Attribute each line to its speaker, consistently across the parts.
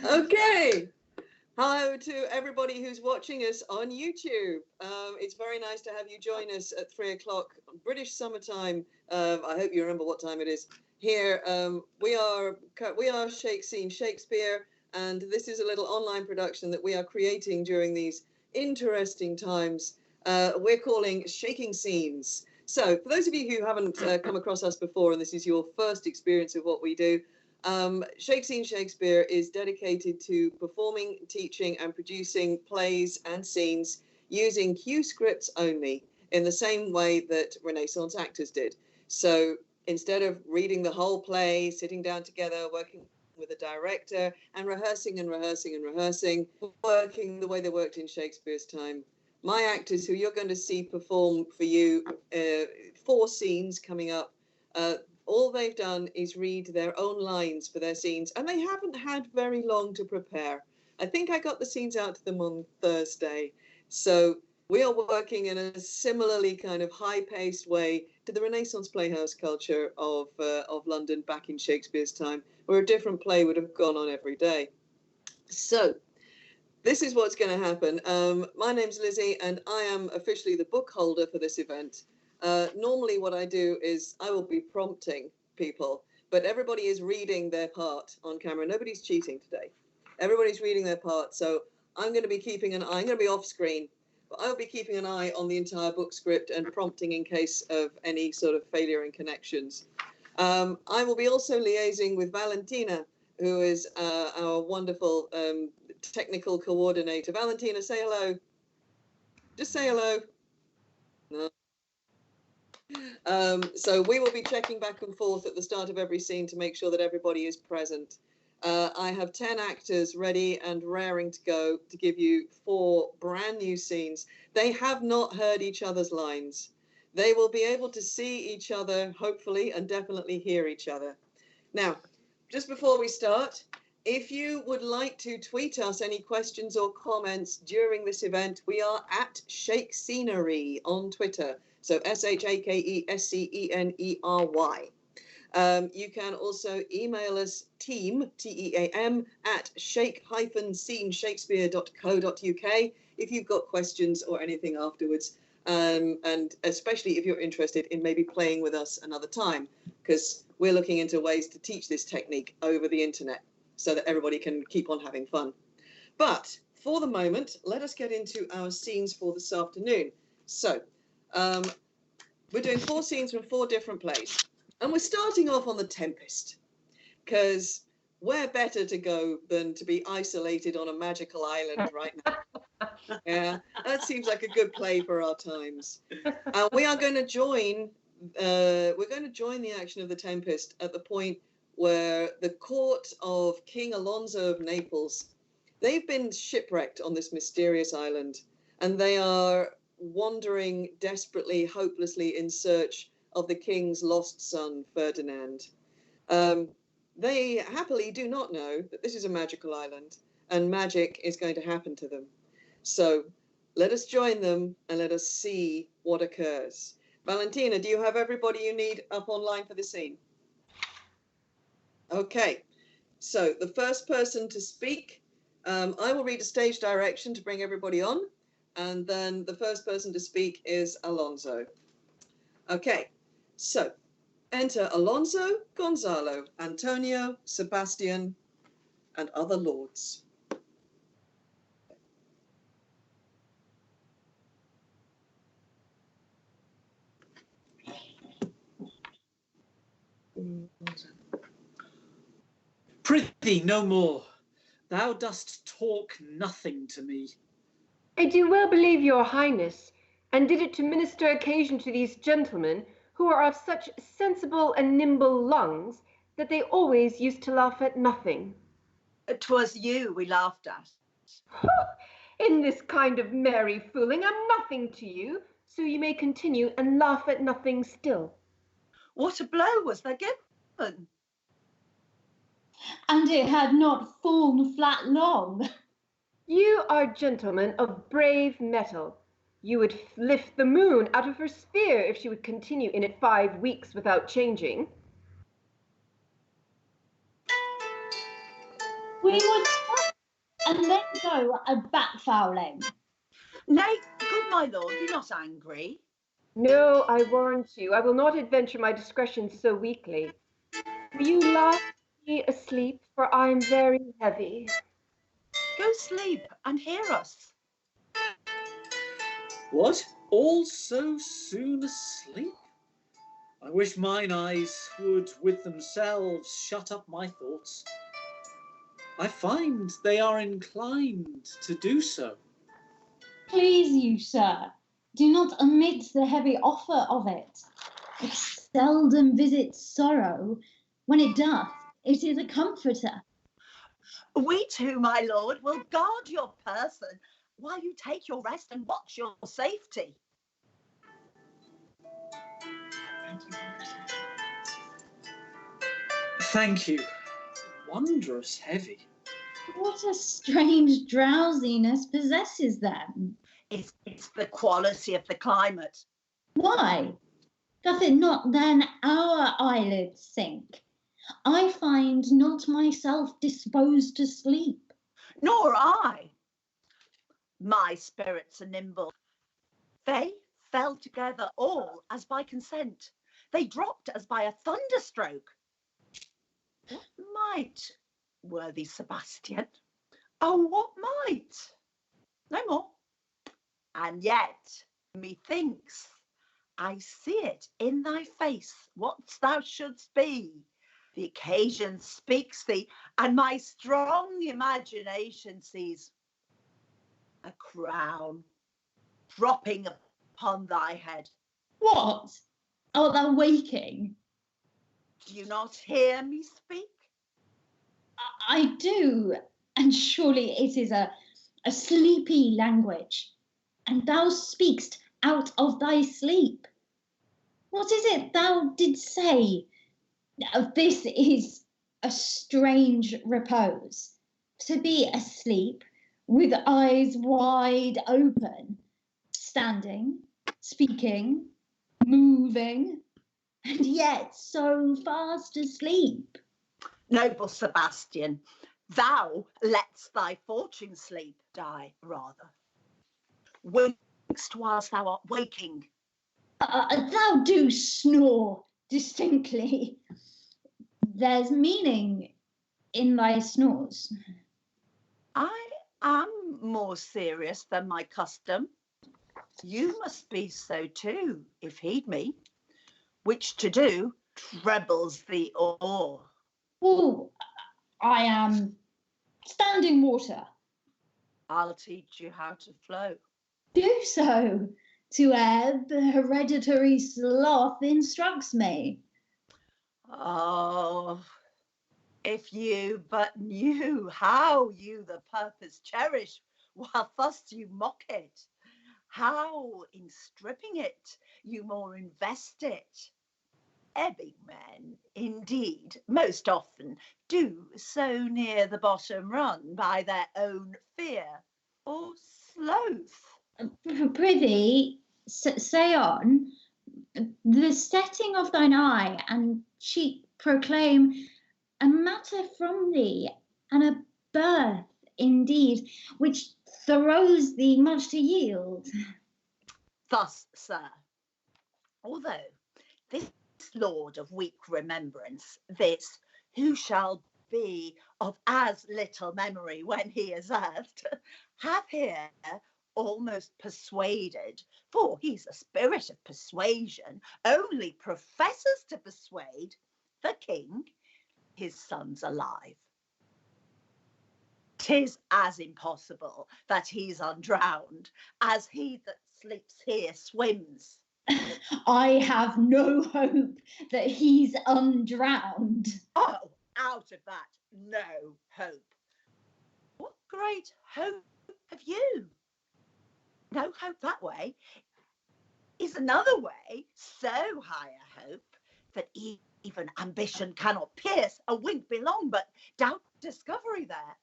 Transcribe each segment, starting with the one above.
Speaker 1: Okay. Hello to everybody who's watching us on YouTube. It's very nice to have you join us at 3 o'clock British summertime. I hope you remember what time it is. Here, we are Shakespeare, and this is a little online production that we are creating during these interesting times. We're calling Shaking Scenes. So for those of you who haven't come across us before, and this is your first experience of what we do, Shakespeare is dedicated to performing, teaching, and producing plays and scenes using cue scripts only, in the same way that Renaissance actors did. So instead of reading the whole play, sitting down together, working with a director, and rehearsing and rehearsing and rehearsing, working the way they worked in Shakespeare's time, my actors, who you're going to see perform for you 4 scenes coming up, all they've done is read their own lines for their scenes, and they haven't had very long to prepare. I think I got the scenes out to them on Thursday. So we are working in a similarly kind of high-paced way to the Renaissance playhouse culture of London back in Shakespeare's time, where a different play would have gone on every day. So this is what's going to happen. My name's Lizzie, and I am officially the book holder for this event. Normally what I do is I will be prompting people, but everybody is reading their part on camera. Nobody's cheating today. Everybody's reading their part. So I'm going to be keeping an eye. I'm going to be off screen, but I'll be keeping an eye on the entire book script and prompting in case of any sort of failure in connections. I will be also liaising with Valentina, who is our wonderful technical coordinator. Valentina, say hello. Just say hello. No. So we will be checking back and forth at the start of every scene to make sure that everybody is present. I have 10 actors ready and raring to go to give you 4 brand new scenes. They have not heard each other's lines. They will be able to see each other, hopefully, and definitely hear each other. Now, just before we start, if you would like to tweet us any questions or comments during this event, we are at Shakescenery on Twitter. So SHAKESCENERY. You can also email us team, TEAM, at shake-sceneshakespeare.co.uk if you've got questions or anything afterwards. And especially if you're interested in maybe playing with us another time, because we're looking into ways to teach this technique over the internet so that everybody can keep on having fun. But for the moment, let us get into our scenes for this afternoon. So we're doing 4 scenes from 4 different plays. And we're starting off on The Tempest, because where better to go than to be isolated on a magical island right now? Yeah, that seems like a good play for our times. We are going to join. We're going to join the action of The Tempest at the point where the court of King Alonso of Naples, they've been shipwrecked on this mysterious island, and they are wandering desperately, hopelessly in search of the king's lost son, Ferdinand. They happily do not know that this is a magical island and magic is going to happen to them. So let us join them and let us see what occurs. Valentina, do you have everybody you need up online for the scene? Okay, so the first person to speak, I will read a stage direction to bring everybody on, and then the first person to speak is Alonso. Okay, so enter Alonso, Gonzalo, Antonio, Sebastian, and other lords.
Speaker 2: Prithee, no more. Thou dost talk nothing to me.
Speaker 3: I do well believe your highness, and did it to minister occasion to these gentlemen, who are of such sensible and nimble lungs, that they always used to laugh at nothing.
Speaker 4: 'Twas you we laughed at.
Speaker 3: In this kind of merry fooling, I'm nothing to you, so you may continue and laugh at nothing still.
Speaker 4: What a blow was there given?
Speaker 5: And it had not fallen flat long.
Speaker 3: You are gentlemen of brave mettle. You would lift the moon out of her sphere if she would continue in it 5 weeks without changing.
Speaker 5: We would stop and then go a bat-fowling.
Speaker 4: Nay, good my lord, be not angry.
Speaker 3: No, I warrant you, I will not adventure my discretion so weakly. Will you lie me asleep, for I am very heavy.
Speaker 4: Go sleep and hear us.
Speaker 2: What? All so soon asleep? I wish mine eyes would with themselves shut up my thoughts. I find they are inclined to do so.
Speaker 5: Please you, sir, do not omit the heavy offer of it. It seldom visits sorrow. When it doth, it is a comforter.
Speaker 4: We too, my lord, will guard your person while you take your rest and watch your safety.
Speaker 2: Thank you. Wondrous heavy.
Speaker 5: What a strange drowsiness possesses them.
Speaker 4: It's the quality of the climate.
Speaker 5: Why? Doth it not then our eyelids sink? I find not myself disposed to sleep.
Speaker 4: Nor I. My spirits are nimble. They fell together all as by consent. They dropped as by a thunderstroke. What might, worthy Sebastian? Oh, what might? No more. And yet, methinks, I see it in thy face, what thou shouldst be. The occasion speaks thee, and my strong imagination sees a crown dropping upon thy head.
Speaker 5: What? Art thou waking?
Speaker 4: Do you not hear me speak?
Speaker 5: I do, and surely it is a sleepy language, and thou speakst out of thy sleep. What is it thou didst say? This is a strange repose, to be asleep with eyes wide open, standing, speaking, moving, and yet so fast asleep.
Speaker 4: Noble Sebastian, thou lett'st thy fortune sleep die rather. Wakest whilst thou art waking.
Speaker 5: Thou do snore distinctly. There's meaning in thy snores.
Speaker 4: I am more serious than my custom. You must be so too, if heed me, which to do trebles the awe.
Speaker 5: Oh, I am standing water.
Speaker 4: I'll teach you how to flow.
Speaker 5: Do so. To ebb, hereditary sloth instructs me.
Speaker 4: Oh, if you but knew how you the purpose cherish, while thus you mock it, how in stripping it you more invest it. Ebbing men, indeed, most often do so near the bottom run by their own fear or sloth.
Speaker 5: Prithee, say on. The setting of thine eye and cheek proclaim a matter from thee, and a birth indeed, which throws thee much to yield.
Speaker 4: Thus, sir, although this lord of weak remembrance, this who shall be of as little memory when he is earthed, have here almost persuaded, for he's a spirit of persuasion, only professes to persuade the king, his son's alive. 'Tis as impossible that he's undrowned as he that sleeps here swims.
Speaker 5: I have no hope that he's undrowned.
Speaker 4: Oh, out of that, no hope. What great hope have you? No hope that way is another way, so high a hope that even ambition cannot pierce a wink belong, but doubt discovery there.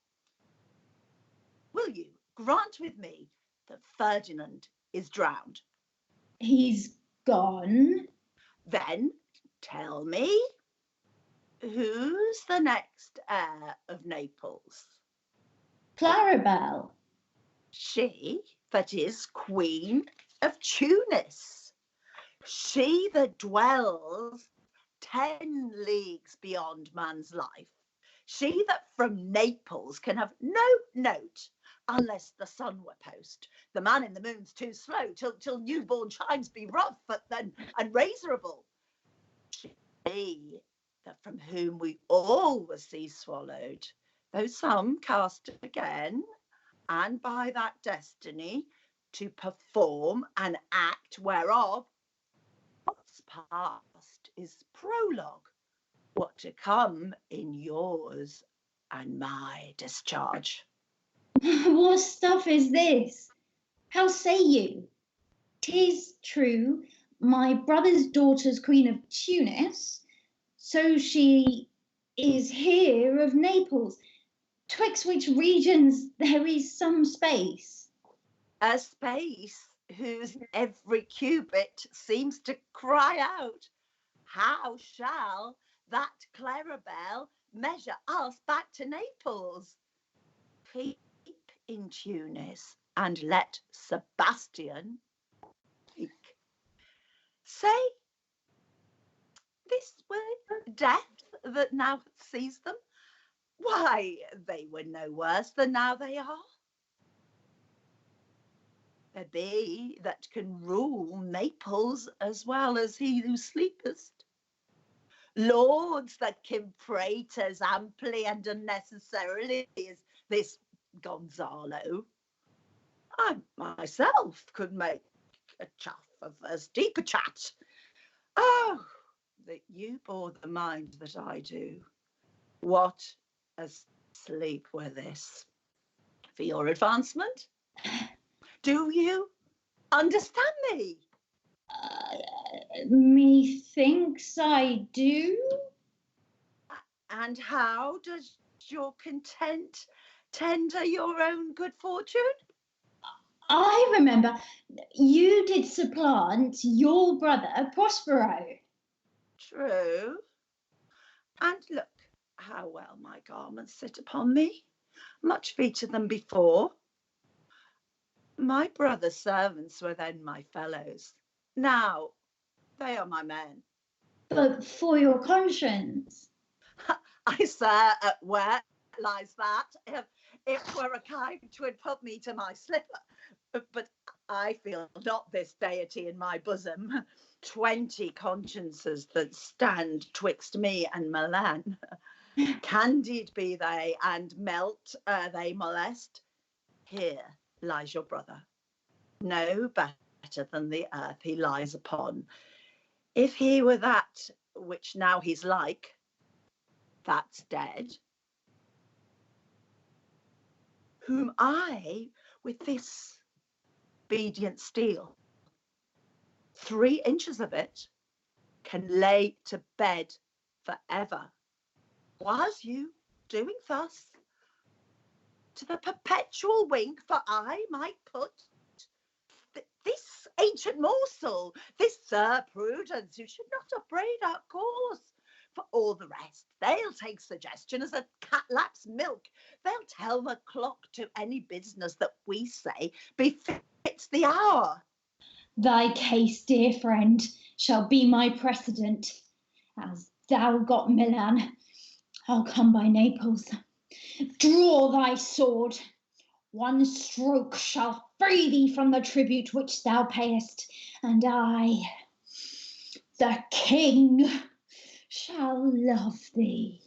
Speaker 4: Will you grant with me that Ferdinand is drowned?
Speaker 5: He's gone.
Speaker 4: Then tell me. Who's the next heir of Naples?
Speaker 5: Clarabelle.
Speaker 4: She that is Queen of Tunis. She that dwells 10 leagues beyond man's life. She that from Naples can have no note unless the sun were post. The man in the moon's too slow till newborn chimes be rough and razorable. She that from whom we all were sea swallowed, though some cast again, and by that destiny to perform an act whereof what's past is prologue, what to come in yours and my discharge.
Speaker 5: What stuff is this? How say you? 'Tis true, my brother's daughter's Queen of Tunis, so she is here of Naples, twixt which regions there is some space.
Speaker 4: A space whose every cubit seems to cry out, how shall that Clarabelle measure us back to Naples? Keep in Tunis and let Sebastian speak. Say, this word death that now sees them, why, they were no worse than now they are. There be that can rule Naples as well as he who sleepeth. Lords that can prate as amply and unnecessarily as this Gonzalo. I myself could make a chaff of as deep a chat. Oh, that you bore the mind that I do. What a sleep were this for your advancement? Do you understand me?
Speaker 5: Methinks I do.
Speaker 4: And how does your content tender your own good fortune?
Speaker 5: I remember you did supplant your brother Prospero.
Speaker 4: True. And look how well my garments sit upon me, much feater than before. My brother's servants were then my fellows. Now they are my men.
Speaker 5: But for your conscience.
Speaker 4: I say, where lies that? If 'twere a kind 'twould put me to my slipper. But I feel not this deity in my bosom. 20 consciences that stand twixt me and Milan. Candid be they, and melt they molest. Here lies your brother, no better than the earth he lies upon. If he were that which now he's like, that's dead, whom I with this obedient steel, 3 inches of it, can lay to bed forever, whilst you doing thus to the perpetual wink, for I might put this ancient morsel, this Sir Prudence, who should not upbraid our cause. For all the rest, they'll take suggestion as a cat laps milk. They'll tell the clock to any business that we say befits the hour.
Speaker 5: Thy case, dear friend, shall be my precedent. As thou got Milan, I'll come by Naples. Draw thy sword. One stroke shall free thee from the tribute which thou payest, and I, the king, shall love thee.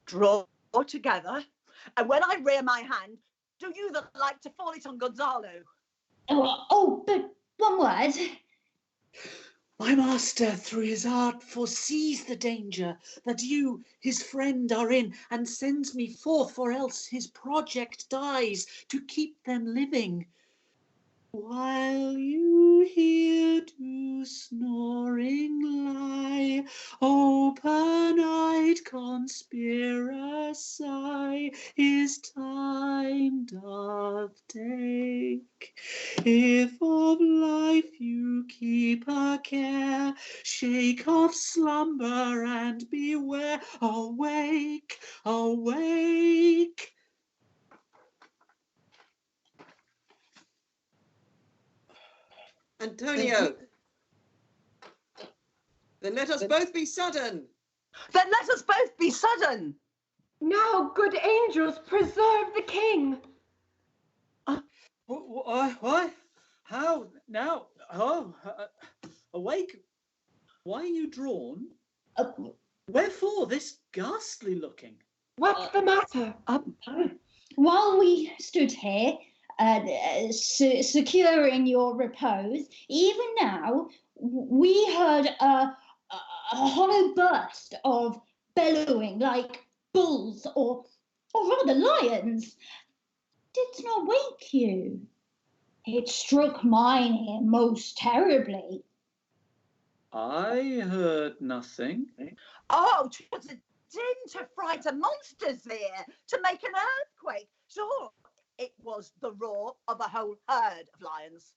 Speaker 4: Draw together, and when I rear my hand, do you that like to fall it on Gonzalo?
Speaker 5: But one word.
Speaker 2: My master, through his art, foresees the danger that you, his friend, are in, and sends me forth, for else his project dies, to keep them living. While you here do snoring lie, open-eyed conspiracy his time doth take. If of life you keep a care, care. Shake off slumber and beware. Awake, awake.
Speaker 1: Antonio, then let us both be sudden.
Speaker 4: Then let us both be sudden.
Speaker 3: Now, good angels, preserve the king.
Speaker 2: What? How? Now? Oh, awake? Why are you drawn? Wherefore this ghastly looking?
Speaker 3: What's the matter?
Speaker 5: While we stood here, securing your repose, even now we heard a hollow burst of bellowing like bulls or rather lions. Did not wake you. It struck mine ear most terribly.
Speaker 2: I heard nothing.
Speaker 4: Oh, 'twas a din to frighten monsters there, to make an earthquake. Sure, it was the roar of a whole herd of lions.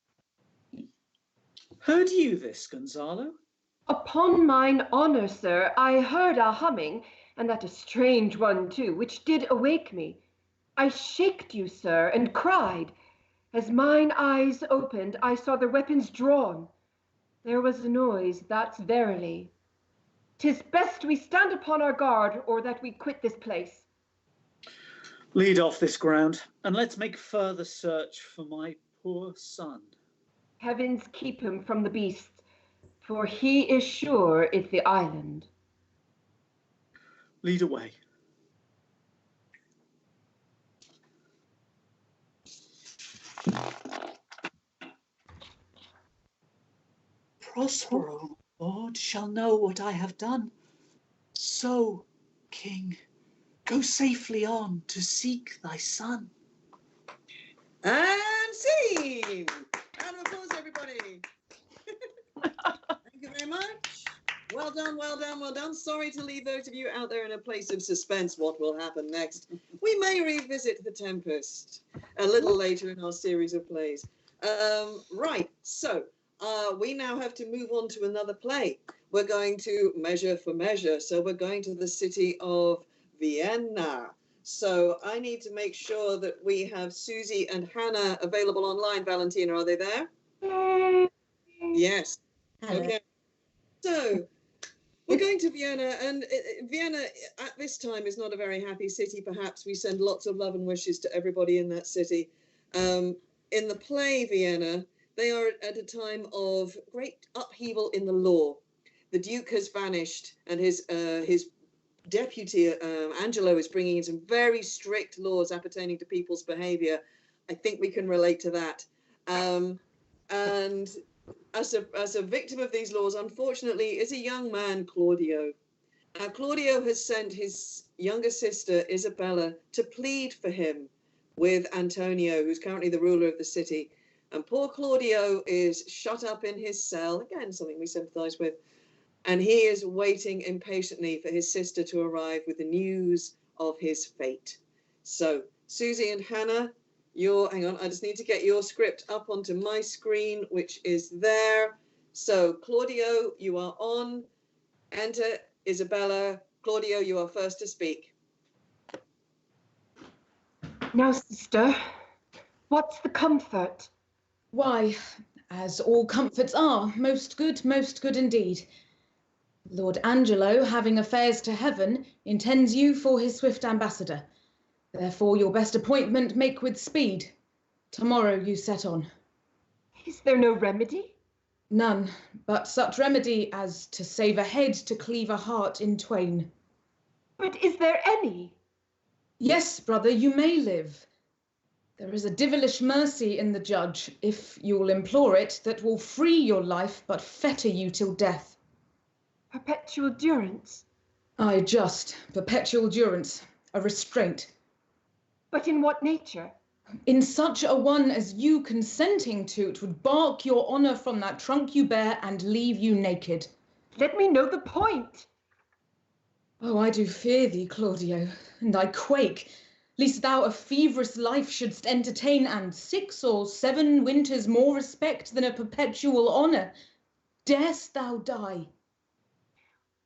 Speaker 2: Heard you this, Gonzalo?
Speaker 3: Upon mine honour, sir, I heard a humming, and that a strange one too, which did awake me. I shaked you, sir, and cried. As mine eyes opened, I saw the weapons drawn. There was a noise, that's verily. 'Tis best we stand upon our guard, or that we quit this place.
Speaker 2: Lead off this ground, and let's make further search for my poor son.
Speaker 3: Heavens keep him from the beasts, for he is sure it's the island.
Speaker 2: Lead away. Prospero, Lord, shall know what I have done. So, King, go safely on to seek thy son.
Speaker 1: And scene! Round of applause, everybody. Thank you very much. Well done, well done, well done. Sorry to leave those of you out there in a place of suspense. What will happen next? We may revisit The Tempest a little later in our series of plays. Right, so we now have to move on to another play. We're going to Measure for Measure. So we're going to the city of Vienna. So I need to make sure that we have Susie and Hannah available online. Valentina, are they there? Yes.
Speaker 6: Hello.
Speaker 1: Okay. So we're going to Vienna, and Vienna at this time is not a very happy city. Perhaps we send lots of love and wishes to everybody in that city. In the play Vienna, they are at a time of great upheaval in the law. The Duke has vanished, and his deputy, Angelo, is bringing in some very strict laws appertaining to people's behaviour. I think we can relate to that. And as a victim of these laws, unfortunately, is a young man, Claudio. Claudio has sent his younger sister, Isabella, to plead for him with Antonio, who's currently the ruler of the city. And poor Claudio is shut up in his cell, again, something we sympathise with. And he is waiting impatiently for his sister to arrive with the news of his fate. So, Susie and Hannah, hang on, I just need to get your script up onto my screen, which is there. So, Claudio, you are on. Enter Isabella. Claudio, you are first to speak.
Speaker 3: Now, sister, what's the comfort?
Speaker 6: Why, as all comforts are, most good indeed. Lord Angelo, having affairs to heaven, intends you for his swift ambassador. Therefore your best appointment make with speed. Tomorrow you set on.
Speaker 3: Is there no remedy?
Speaker 6: None, but such remedy as to save a head to cleave a heart in twain.
Speaker 3: But is there any?
Speaker 6: Yes, brother, you may live. There is a devilish mercy in the judge, if you'll implore it, that will free your life but fetter you till death.
Speaker 3: Perpetual durance?
Speaker 6: Aye, just perpetual durance, a restraint.
Speaker 3: But in what nature?
Speaker 6: In such a one as you consenting to't would bark your honour from that trunk you bear and leave you naked.
Speaker 3: Let me know the point.
Speaker 6: Oh, I do fear thee, Claudio, and I quake, lest thou a feverous life shouldst entertain, and 6 or 7 winters more respect than a perpetual honour. darest thou die?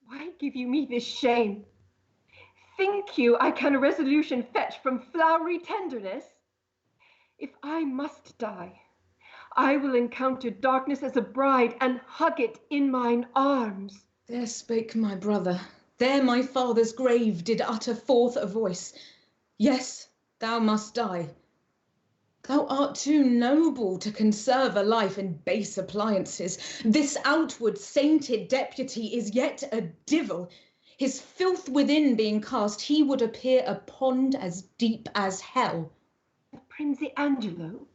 Speaker 3: Why give you me this shame? Think you I can a resolution fetch from flowery tenderness? If I must die, I will encounter darkness as a bride and hug it in mine arms.
Speaker 6: There spake my brother, there my father's grave did utter forth a voice. Yes, thou must die. Thou art too noble to conserve a life in base appliances. This outward sainted deputy is yet a divil. His filth within being cast, he would appear a pond as deep as hell.
Speaker 3: Prince Angelo?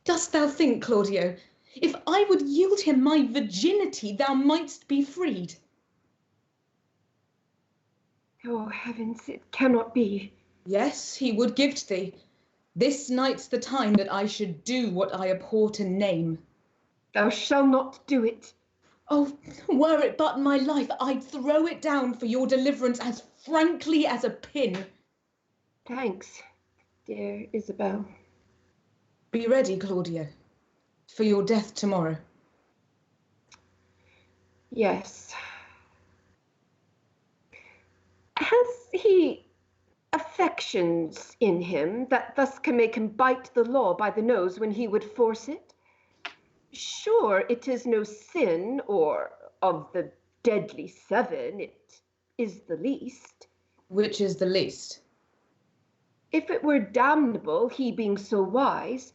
Speaker 6: Dost thou think, Claudio, if I would yield him my virginity, thou mightst be freed?
Speaker 3: Oh, heavens, it cannot be.
Speaker 6: Yes, he would gift thee. This night's the time that I should do what I abhor to name.
Speaker 3: Thou shalt not do it.
Speaker 6: Oh, were it but my life, I'd throw it down for your deliverance as frankly as a pin.
Speaker 3: Thanks, dear Isabel.
Speaker 6: Be ready, Claudio, for your death tomorrow.
Speaker 3: Yes. Has he affections in him that thus can make him bite the law by the nose when he would force it? Sure, it is no sin, or of the deadly seven, it is the least.
Speaker 6: Which is the least?
Speaker 3: If it were damnable, he being so wise,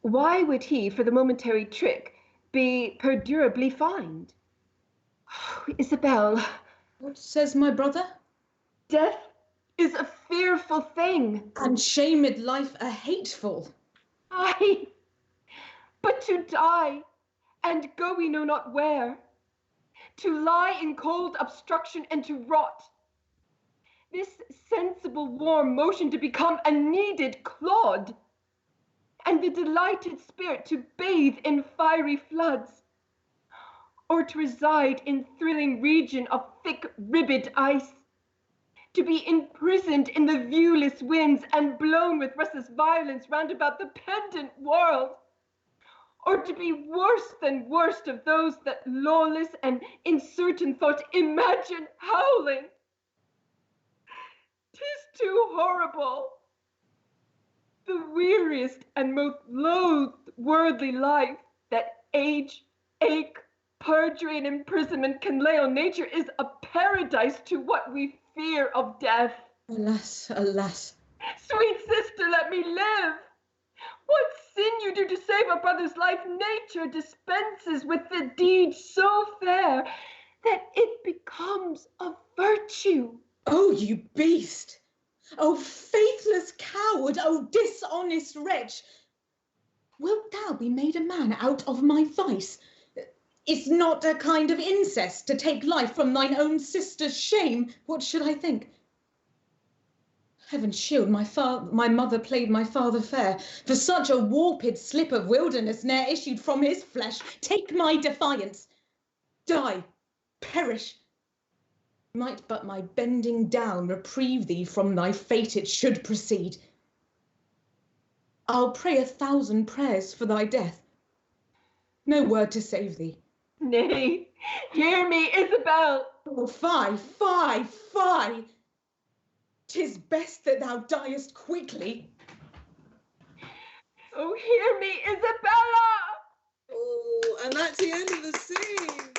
Speaker 3: why would he, for the momentary trick, be perdurably fined? Oh, Isabel.
Speaker 6: What says my brother?
Speaker 3: Death is a fearful thing.
Speaker 6: And shamed life a hateful.
Speaker 3: Aye, but to die, and go we know not where, to lie in cold obstruction and to rot, this sensible warm motion to become a kneaded clod, and the delighted spirit to bathe in fiery floods, or to reside in thrilling region of thick-ribbed ice, to be imprisoned in the viewless winds and blown with restless violence round about the pendant world, or to be worse than worst of those that lawless and in certain thought imagine howling. 'Tis too horrible. The weariest and most loathed worldly life that age, ache, perjury, and imprisonment can lay on nature is a paradise to what we fear of death.
Speaker 6: Alas, alas.
Speaker 3: Sweet sister, let me live. What sin you do to save a brother's life, nature dispenses with the deed so fair that it becomes a virtue.
Speaker 6: Oh, you beast! Oh, faithless coward! Oh, dishonest wretch! Wilt thou be made a man out of my vice? Is not a kind of incest to take life from thine own sister's shame? What should I think? Heaven shield my mother played my father fair, for such a warped slip of wilderness ne'er issued from his flesh. Take my defiance. Die, perish. Might but my bending down reprieve thee from thy fate, it should proceed. I'll pray 1,000 prayers for thy death. No word to save thee.
Speaker 3: Nay, hear me, Isabel.
Speaker 6: Oh, fie, fie, fie! 'Tis best that thou diest quickly.
Speaker 3: Oh, hear me, Isabella!
Speaker 1: Oh, and that's the end of the scene.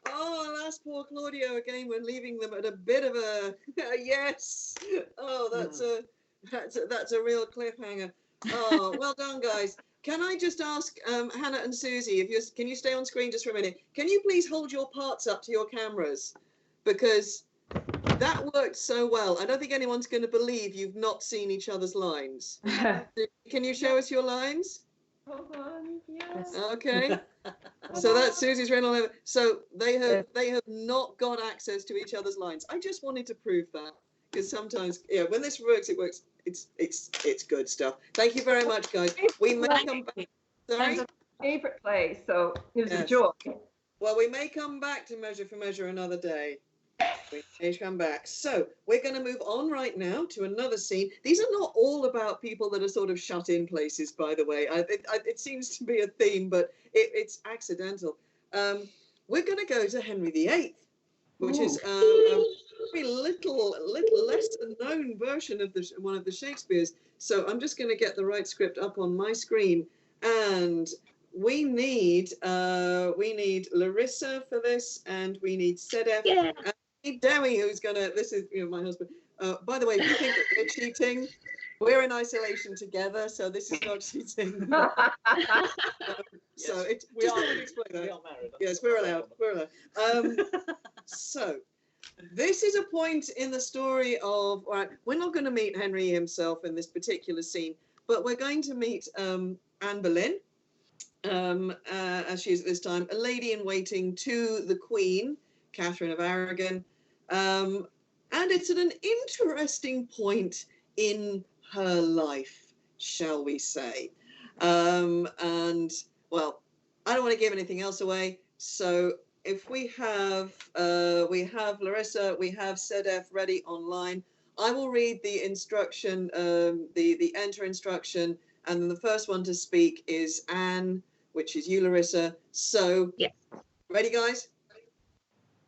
Speaker 1: Oh, alas, poor Claudio again. We're leaving them at a bit of a yes. Oh, that's a real cliffhanger. Oh, well done, guys. Can I just ask Hannah and Susie, can you stay on screen just for a minute? Can you please hold your parts up to your cameras? Because that worked so well. I don't think anyone's going to believe you've not seen each other's lines. Can you show us your lines?
Speaker 3: Hold on, yes.
Speaker 1: Okay. So that's Susie's written all over. So they have not got access to each other's lines. I just wanted to prove that, because sometimes, yeah, when this works, it works. It's good stuff. Thank you very much, guys. We may come back. Sorry?
Speaker 3: It's my favorite play, so it was a
Speaker 1: Yes.
Speaker 3: joy.
Speaker 1: Well, we may come back to Measure for Measure another day. Age come back. So we're going to move on right now to another scene. These are not all about people that are sort of shut in places, by the way. It seems to be a theme, but it's accidental. We're going to go to Henry VIII, which is a very little lesser known version of one of the Shakespeare's. So I'm just going to get the right script up on my screen, and we need Larissa for this, and we need Sedef.
Speaker 7: Yeah.
Speaker 1: And we need Demi, who's gonna. This is my husband. By the way, if you think that we're cheating, we're in isolation together, so this is not cheating. So it
Speaker 2: We
Speaker 1: just
Speaker 2: are,
Speaker 1: to explain that.
Speaker 2: we are married.
Speaker 1: Yes, we're allowed. We're allowed. So this is a point in the story of. Right, we're not going to meet Henry himself in this particular scene, but we're going to meet Anne Boleyn. As she is at this time, a lady in waiting to the Queen, Catherine of Aragon. And it's at an interesting point in her life, shall we say. And, well, I don't want to give anything else away. So if we have Larissa, we have Sedef ready online. I will read the instruction, the enter instruction, and then the first one to speak is Anne, which is you, Larissa. So,
Speaker 7: yeah.
Speaker 1: Ready, guys?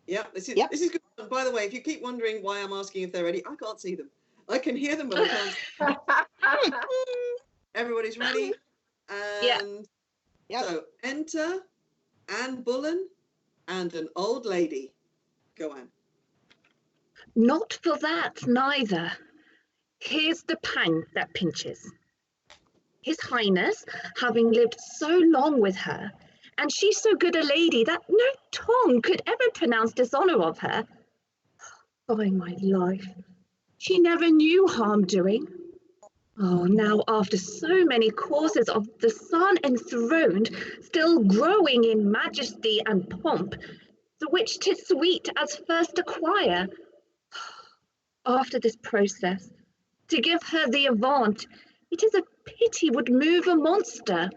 Speaker 1: Yeah, this is good. And by the way, if you keep wondering why I'm asking if they're ready, I can't see them. I can hear them, but I can't. Everybody's ready? And so, enter Anne Boleyn and an old lady. Go on.
Speaker 7: Not for that, neither. Here's the pang that pinches. His Highness, having lived so long with her, and she so good a lady that no tongue could ever pronounce dishonour of her. By my life, she never knew harm doing. Oh, now after so many courses of the sun enthroned, still growing in majesty and pomp, the which 'tis sweet as first acquire. After this process, to give her the avant, it is a pity would move a monster.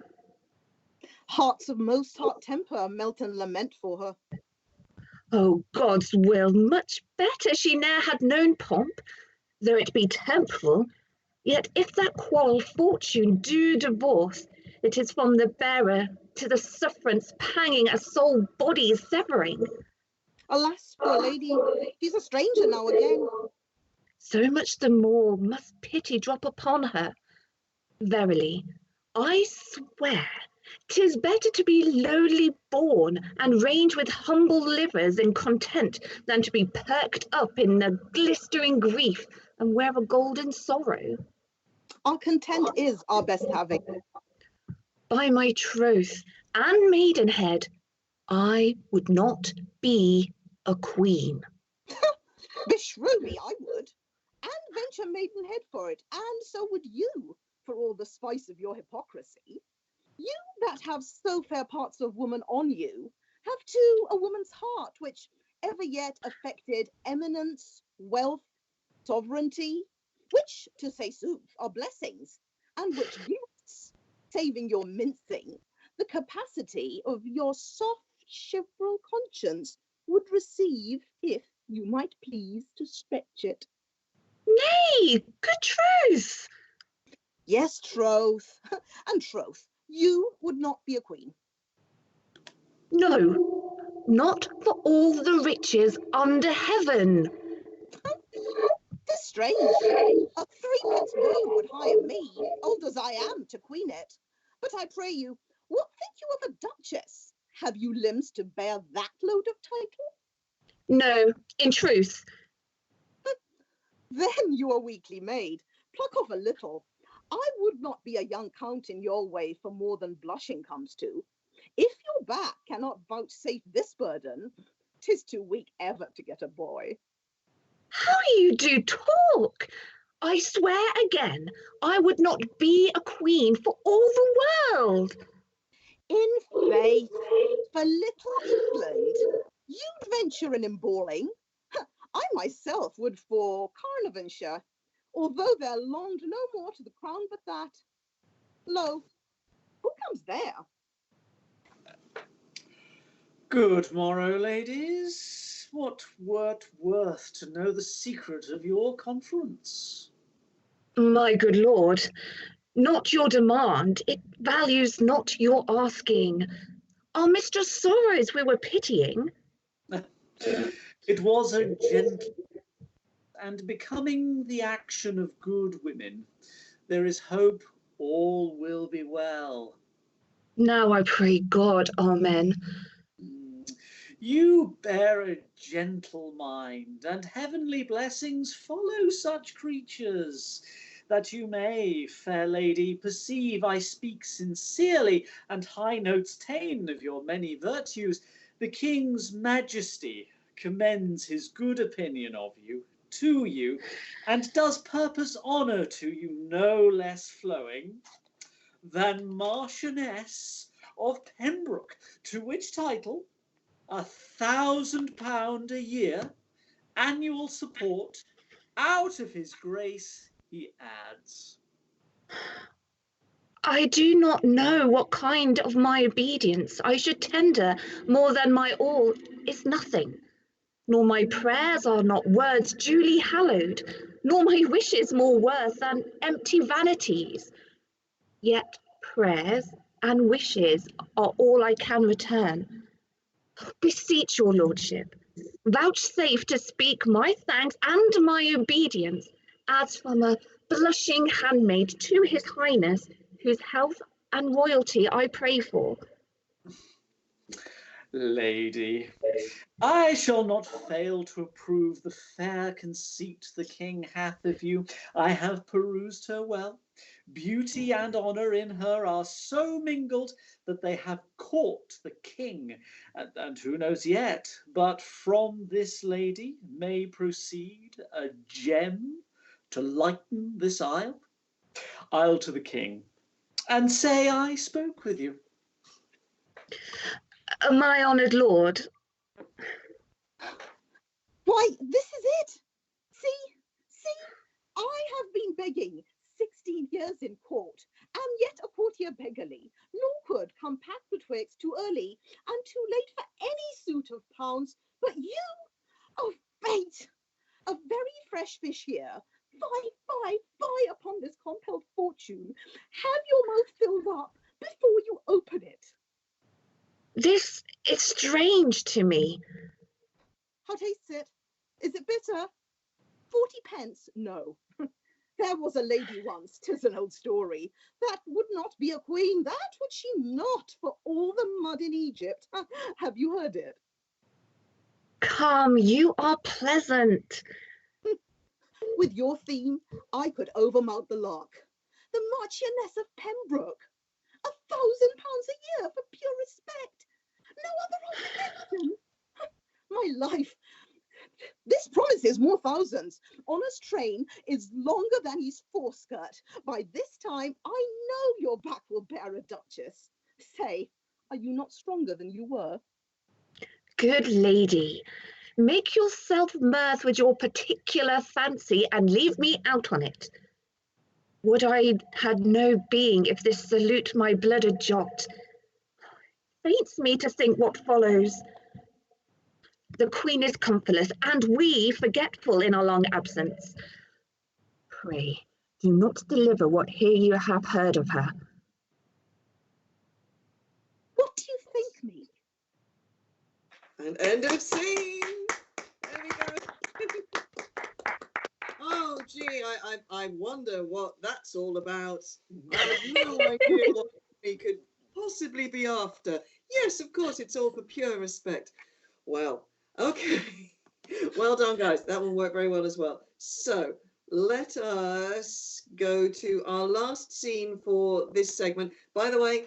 Speaker 8: Hearts of most hot temper melt and lament for her.
Speaker 7: Oh, God's will, much better she ne'er had known pomp, though it be temporal. Yet if that quarrel fortune do divorce, it is from the bearer to the sufferance panging as soul body severing.
Speaker 8: Alas, poor lady, she's a stranger now again.
Speaker 7: So much the more must pity drop upon her. Verily, I swear, 'tis better to be lowly born and range with humble livers in content than to be perked up in a glistering grief and wear a golden sorrow.
Speaker 8: Our content is our best having.
Speaker 7: By my troth and maidenhead, I would not be a queen.
Speaker 8: Beshrew me, I would. And venture maidenhead for it, and so would you, for all the spice of your hypocrisy. You that have so fair parts of woman on you, have too a woman's heart, which ever yet affected eminence, wealth, sovereignty, which, to say sooth, are blessings, and which gifts, saving your mincing, the capacity of your soft chivalral conscience would receive, if you might please to stretch it.
Speaker 7: Nay, good troth.
Speaker 8: Yes, troth, and troth, you would not be a queen.
Speaker 7: No, not for all the riches under heaven.
Speaker 8: 'Tis strange. A threepence bird would hire me, old as I am, to queen it. But I pray you, what think you of a duchess? Have you limbs to bear that load of title?
Speaker 7: No, in truth.
Speaker 8: Then you are weakly made. Pluck off a little. I would not be a young count in your way for more than blushing comes to. If your back cannot vouchsafe this burden, 'tis too weak ever to get a boy.
Speaker 7: How you do talk! I swear again, I would not be a queen for all the world.
Speaker 8: In faith, for little England, you'd venture an emballing. I myself would for Carnarvonshire, although there longed no more to the crown but that. Lo, who comes there?
Speaker 2: Good morrow, ladies. what wert worth to know the secret of your conference?
Speaker 7: My good lord, not your demand, it values not your asking. Our mistress' sorrows we were pitying.
Speaker 2: It was a gentle and becoming the action of good women. There is hope all will be well.
Speaker 7: Now I pray God, amen.
Speaker 2: You bear a gentle mind, and heavenly blessings follow such creatures, that you may, fair lady, perceive I speak sincerely, and high notes ta'en of your many virtues. The king's majesty commends his good opinion of you, to you, and does purpose honour to you no less flowing than Marchioness of Pembroke, to which title £1,000 a year, annual support, out of his grace, he adds.
Speaker 7: I do not know what kind of my obedience I should tender more than my all is nothing, nor my prayers are not words duly hallowed, nor my wishes more worth than empty vanities. Yet prayers and wishes are all I can return. Beseech your lordship, vouchsafe to speak my thanks and my obedience as from a blushing handmaid to his highness, whose health and royalty I pray for.
Speaker 2: Lady, I shall not fail to approve the fair conceit the king hath of you. I have perused her well. Beauty and honour in her are so mingled that they have caught the king, and who knows yet, but from this lady may proceed a gem to lighten this isle. I'll to the king, and say I spoke with you.
Speaker 7: My honoured lord.
Speaker 8: Why, this is it. See, I have been begging 16 years in court, and yet a courtier beggarly, nor could compact betwixt too early and too late for any suit of pounds. But you, oh fate, a very fresh fish here, fie upon this compelled fortune. Have your mouth filled up before you open it.
Speaker 7: This is strange to me.
Speaker 8: How tastes it? Is it bitter? 40 pence? No. There was a lady once, 'tis an old story, that would not be a queen, that would she not, for all the mud in Egypt. Have you heard it?
Speaker 7: Come, you are pleasant.
Speaker 8: With your theme, I could overmount the lark. The Marchioness of Pembroke. £1,000 a year for pure respect. No other obligation. My life. This promises more thousands. Honour's train is longer than his foreskirt. By this time, I know your back will bear a duchess. Say, are you not stronger than you were?
Speaker 7: Good lady, make yourself mirth with your particular fancy and leave me out on it. Would I had no being if this salute my blood a jot. Faints me to think what follows. The queen is comfortless, and we forgetful in our long absence. Pray, do not deliver what here you have heard of her.
Speaker 8: What do you think me?
Speaker 1: And end of scene. There we go. Oh, gee, I wonder what that's all about. I have no idea what we could possibly be after. Yes, of course, it's all for pure respect. Well, okay. Well done, guys. That will work very well as well. So let us go to our last scene for this segment. By the way,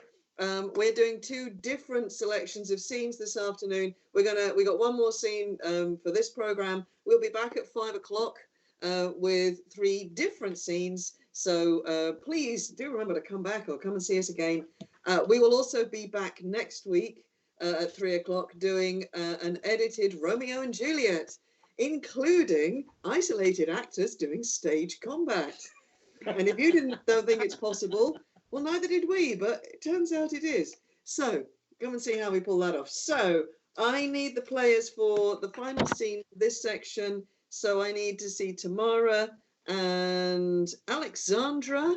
Speaker 1: we're doing two different selections of scenes this afternoon. We got one more scene for this program. We'll be back at 5 o'clock with 3 different scenes. So please do remember to come back or come and see us again. We will also be back next week at 3 o'clock doing an edited Romeo and Juliet, including isolated actors doing stage combat. And if you don't think it's possible, well, neither did we, but it turns out it is. So come and see how we pull that off. So I need the players for the final scene of this section. So I need to see Tamara and Alexandra,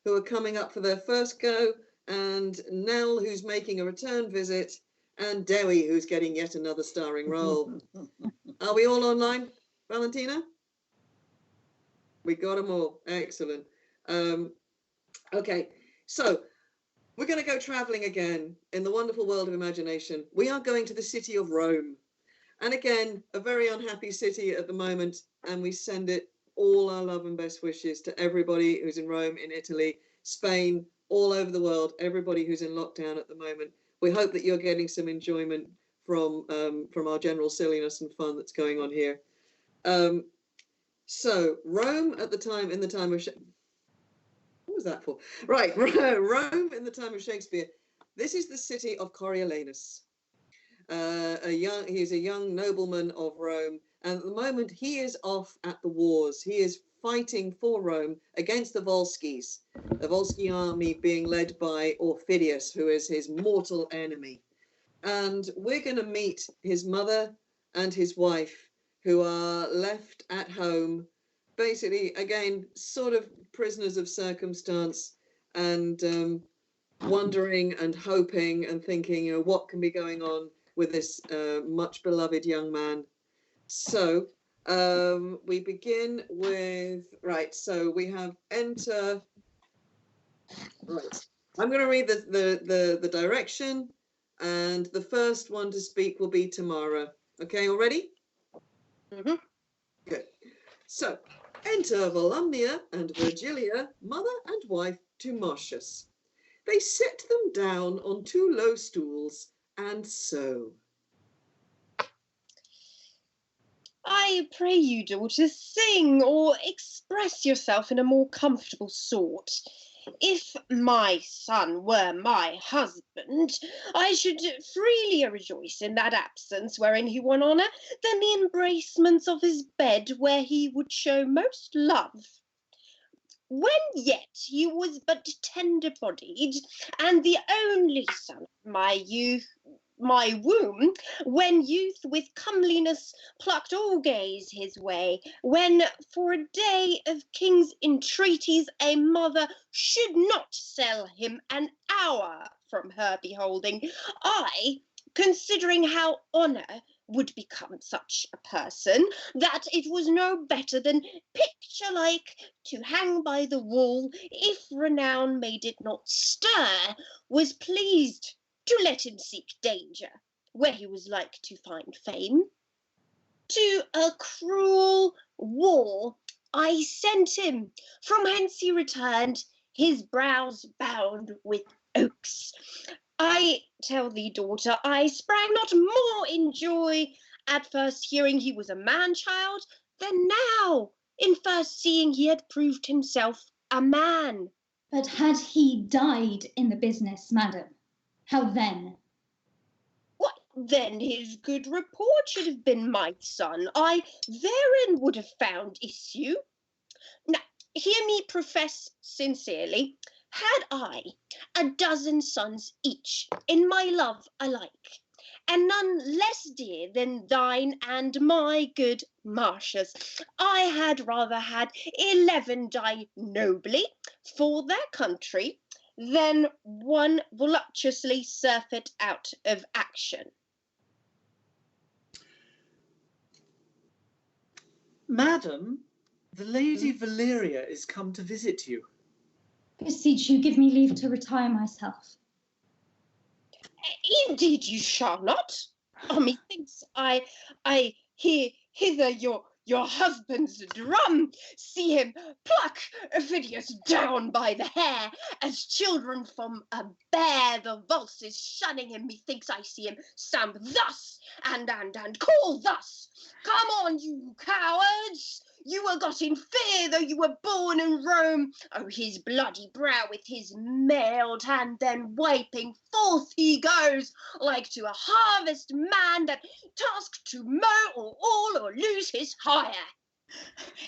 Speaker 1: who are coming up for their first go, and Nell, who's making a return visit, and Dewi, who's getting yet another starring role. Are we all online, Valentina? We got them all. Excellent. Okay, so we're going to go traveling again in the wonderful world of imagination. We are going to the city of Rome. And again, a very unhappy city at the moment, and we send it all our love and best wishes to everybody who's in Rome, in Italy, Spain, all over the world, everybody who's in lockdown at the moment. We hope that you're getting some enjoyment from our general silliness and fun that's going on here. So Rome at the time, in the time of what was that for? Right, Rome in the time of Shakespeare. This is the city of Coriolanus. He's a young nobleman of Rome, and at the moment he is off at the wars. He is fighting for Rome against the Volscis, the Volsci army being led by Aufidius, who is his mortal enemy. And we're going to meet his mother and his wife, who are left at home, basically, again, sort of prisoners of circumstance, and wondering and hoping and thinking, you know, what can be going on with this much beloved young man. So we begin with, right, so we have enter, right, I'm going to read the direction, and the first one to speak will be Tamara. Okay, all ready?
Speaker 9: Mm-hmm.
Speaker 1: Good. So, enter Volumnia and Virgilia, mother and wife to Marcius. They set them down on two low stools, and so.
Speaker 9: I pray you, daughter, sing or express yourself in a more comfortable sort. If my son were my husband, I should freely rejoice in that absence wherein he won honour, than the embracements of his bed where he would show most love. When yet he was but tender-bodied, and the only son of my womb, when youth with comeliness plucked all gaze his way, when for a day of king's entreaties a mother should not sell him an hour from her beholding, I, considering how honour would become such a person, that it was no better than picture-like to hang by the wall, if renown made it not stir, was pleased to let him seek danger, where he was like to find fame. To a cruel war I sent him, from hence he returned, his brows bound with oaks. I tell thee, daughter, I sprang not more in joy at first hearing he was a man-child, than now, in first seeing he had proved himself a man.
Speaker 5: But had he died in the business, madam, how then?
Speaker 9: What then his good report should have been, my son. I therein would have found issue. Now, hear me profess sincerely, had I a dozen sons each, in my love alike, and none less dear than thine and my good Marcius, I had rather had 11 die nobly for their country, than one voluptuously surfeit out of action.
Speaker 2: Madam, the Lady Valeria is come to visit you.
Speaker 5: Beseech you, give me leave to retire myself.
Speaker 9: Indeed you shall not. Methinks I hear hither your husband's drum, see him pluck Aufidius down by the hair, as children from a bear the valses shunning him, methinks I see him sound thus, and call thus, come on, you cowards! You were got in fear, though you were born in Rome. Oh, his bloody brow with his mailed hand, then wiping forth he goes, like to a harvest man that tasked to mow or all or lose his hire.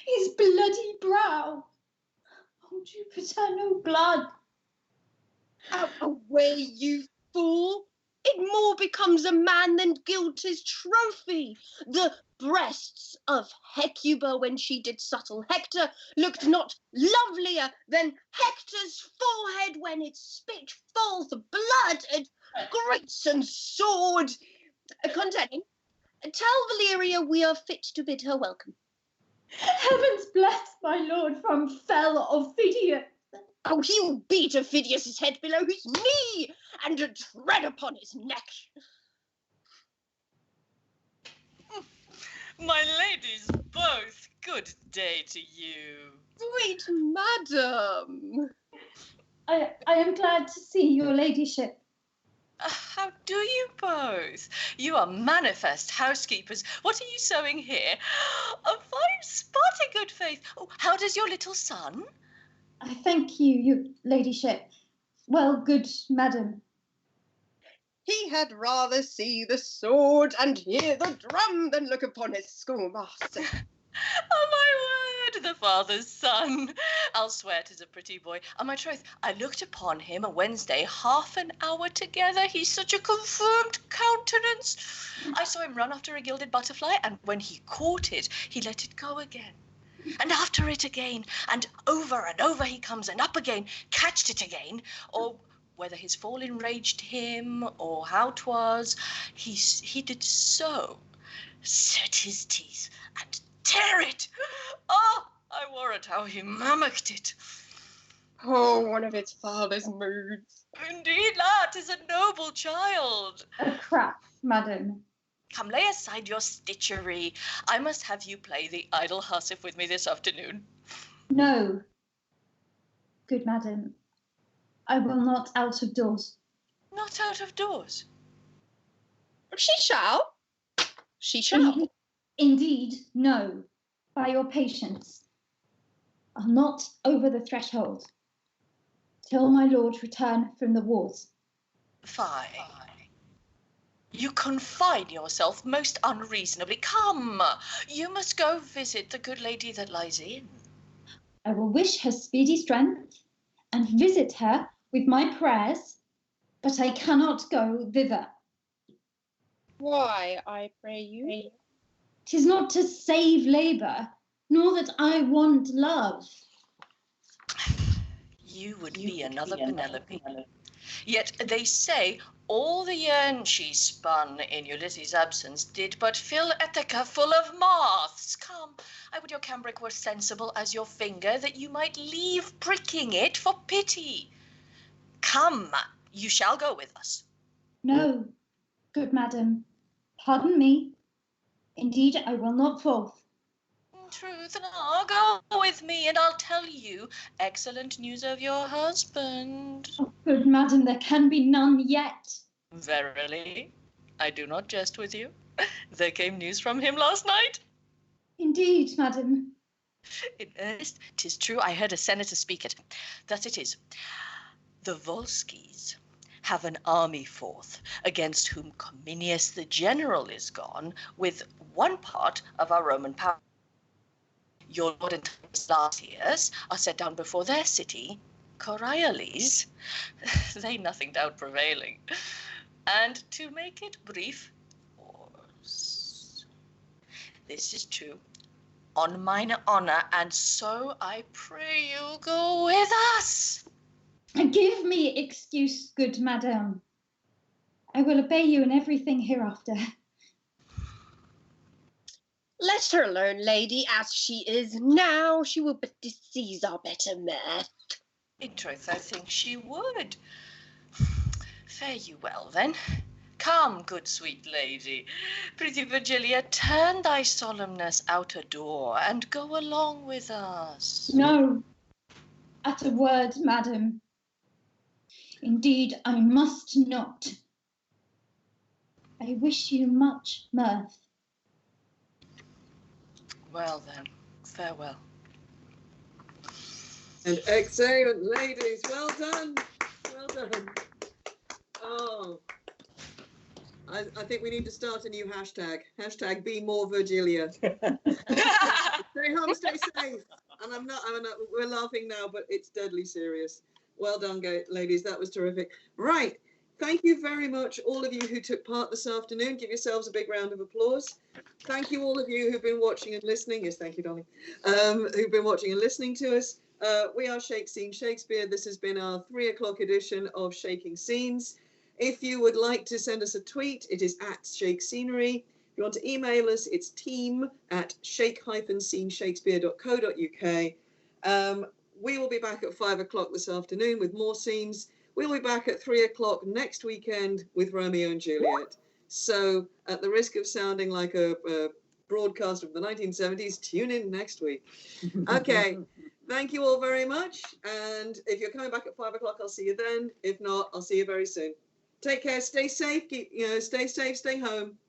Speaker 5: His bloody brow! Oh, Jupiter, no blood!
Speaker 9: Out away, you fool! It more more becomes a man than gilt his trophy. The breasts of Hecuba when she did subtle Hector looked not lovelier than Hector's forehead when it spit forth blood and grates and sword. Contending, tell Valeria we are fit to bid her welcome.
Speaker 5: Heavens bless my lord from fell Ophidius.
Speaker 9: Oh, he'll beat Ophidius's head below his knee and tread upon his neck.
Speaker 10: My ladies both, good day to you.
Speaker 9: Sweet madam.
Speaker 5: I am glad to see your ladyship.
Speaker 10: How do you both? You are manifest housekeepers. What are you sewing here? A fine spot, in good faith. Oh, how does your little son?
Speaker 5: I thank you, your ladyship. Well, good madam.
Speaker 9: He had rather see the sword and hear the drum than look upon his schoolmaster.
Speaker 10: Oh, my word, the father's son. I'll swear 'tis a pretty boy. On my troth, I looked upon him a Wednesday, half an hour together. He's such a confirmed countenance. I saw him run after a gilded butterfly, and when he caught it, he let it go again. And after it again, and over he comes, and up again, catched it again, or whether his fall enraged him, or how 'twas, he did so, set his teeth, and tear it. Oh, I warrant how he mummocked it.
Speaker 9: Oh, one of its father's moods.
Speaker 10: Indeed, lad, 'tis a noble child.
Speaker 5: A crap, madam.
Speaker 10: Come, lay aside your stitchery. I must have you play the idle hussif with me this afternoon.
Speaker 5: No, good madam. I will not out of doors.
Speaker 10: Not out of doors?
Speaker 9: She shall. She shall.
Speaker 5: Indeed, no. By your patience. I'll not over the threshold till my lord return from the wars.
Speaker 10: Fie. You confine yourself most unreasonably. Come, you must go visit the good lady that lies in.
Speaker 5: I will wish her speedy strength and visit her with my prayers, but I cannot go thither.
Speaker 9: Why, I pray you?
Speaker 5: 'Tis not to save labour, nor that I want love.
Speaker 10: You would be another Penelope. Yet they say all the yarn she spun in Ulysses' absence did but fill Ithaca full of moths. Come, I would your cambric were sensible as your finger, that you might leave pricking it for pity. Come, you shall go with us.
Speaker 5: No, good madam, pardon me. Indeed, I will not forth.
Speaker 10: Truth, now go with me, and I'll tell you excellent news of your husband.
Speaker 5: Oh, good madam, there can be none yet.
Speaker 10: Verily, I do not jest with you. There came news from him last night.
Speaker 5: Indeed, madam.
Speaker 10: In earnest, 'tis true, I heard a senator speak it. Thus it is. The Volskis have an army forth, against whom Cominius the general is gone, with one part of our Roman power. Your lord and Titus last years are set down before their city, Coriolis. They nothing doubt prevailing. And to make it brief, this is true, on mine honour, and so I pray you go with us.
Speaker 5: Give me excuse, good madam. I will obey you in everything hereafter.
Speaker 9: Let her alone, lady, as she is now. She will but disease our better mirth.
Speaker 10: In truth, I think she would. Fare you well, then. Come, good sweet lady. Pretty Virgilia, turn thy solemnness out a door, and go along with us.
Speaker 5: No, at a word, madam. Indeed, I must not. I wish you much mirth.
Speaker 10: Well, then, farewell.
Speaker 1: And excellent, ladies. Well done. Well done. Oh, I think we need to start a new hashtag. Hashtag be more Virgilia. Stay home, stay safe. And I'm not, we're laughing now, but it's deadly serious. Well done, ladies. That was terrific. Right. Thank you very much, all of you who took part this afternoon. Give yourselves a big round of applause. Thank you, all of you who've been watching and listening. Yes, thank you, darling. Who've been watching and listening to us. We are Shake Scene Shakespeare. This has been our 3 o'clock edition of Shaking Scenes. If you would like to send us a tweet, it is @Shake Scenery. If you want to email us, it's team@shake-sceneshakespeare.co.uk. We will be back at 5 o'clock this afternoon with more scenes. We'll be back at 3 o'clock next weekend with Romeo and Juliet. So, at the risk of sounding like a broadcast of the 1970s, tune in next week. Okay, thank you all very much. And if you're coming back at 5 o'clock, I'll see you then. If not, I'll see you very soon. Take care, stay safe, stay safe, stay home.